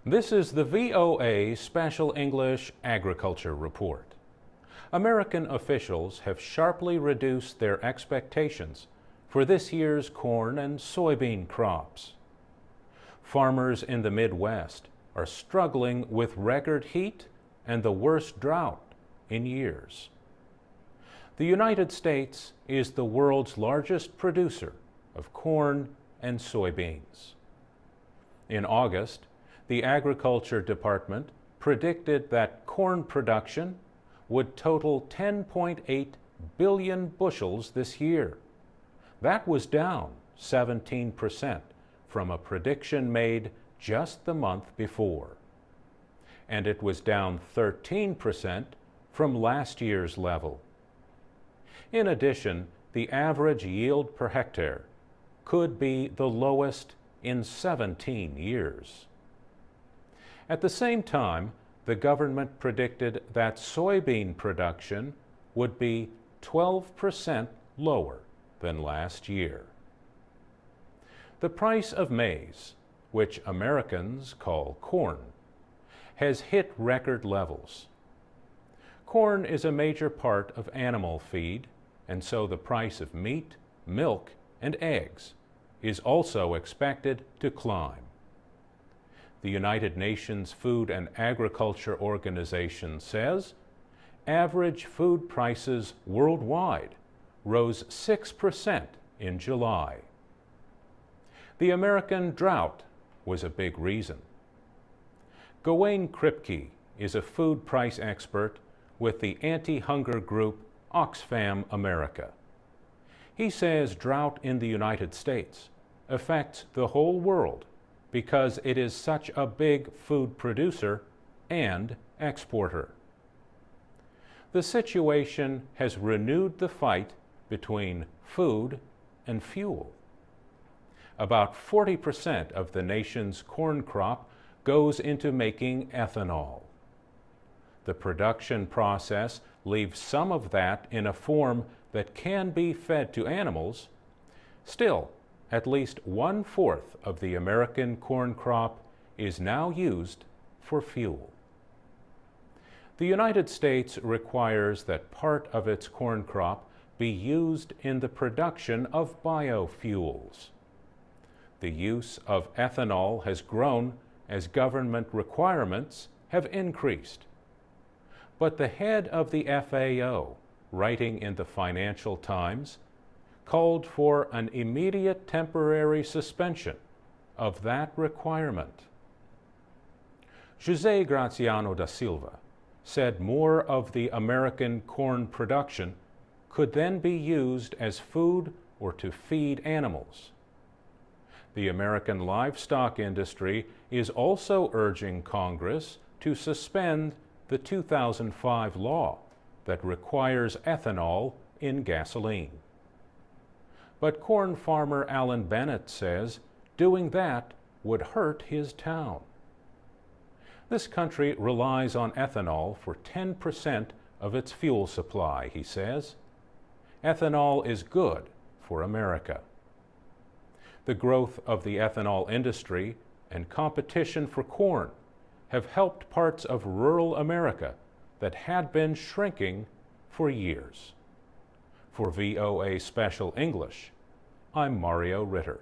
This is the VOA Special English Agriculture Report. American officials have sharply reduced their expectations for this year's corn and soybean crops. Farmers in the Midwest are struggling with record heat and the worst drought in years. The United States is the world's largest producer of corn and soybeans. In August, the Agriculture Department predicted that corn production would total 10.8 billion bushels this year. That was down 17% from a prediction made just the month before. And it was down 13% from last year's level. In addition, the average yield per hectare could be the lowest in 17 years. At the same time, the government predicted that soybean production would be 12% lower than last year. The price of maize, which Americans call corn, has hit record levels. Corn is a major part of animal feed, and so the price of meat, milk, and eggs is also expected to climb. The United Nations Food and Agriculture Organization says average food prices worldwide rose 6% in July. The American drought was a big reason. Gawain Kripke is a food price expert with the anti-hunger group Oxfam America. He says drought in the United States affects the whole world because it is such a big food producer and exporter. The situation has renewed the fight between food and fuel. About 40% of the nation's corn crop goes into making ethanol. The production process leaves some of that in a form that can be fed to animals. Still, at least 1/4 of the American corn crop is now used for fuel. The United States requires that part of its corn crop be used in the production of biofuels. The use of ethanol has grown as government requirements have increased. But the head of the FAO, writing in the Financial Times, called for an immediate temporary suspension of that requirement. José Graziano da Silva said more of the American corn production could then be used as food or to feed animals. The American livestock industry is also urging Congress to suspend the 2005 law that requires ethanol in gasoline. But corn farmer Alan Bennett says doing that would hurt his town. This country relies on ethanol for 10% of its fuel supply, he says. Ethanol is good for America. The growth of the ethanol industry and competition for corn have helped parts of rural America that had been shrinking for years. For VOA Special English, I'm Mario Ritter.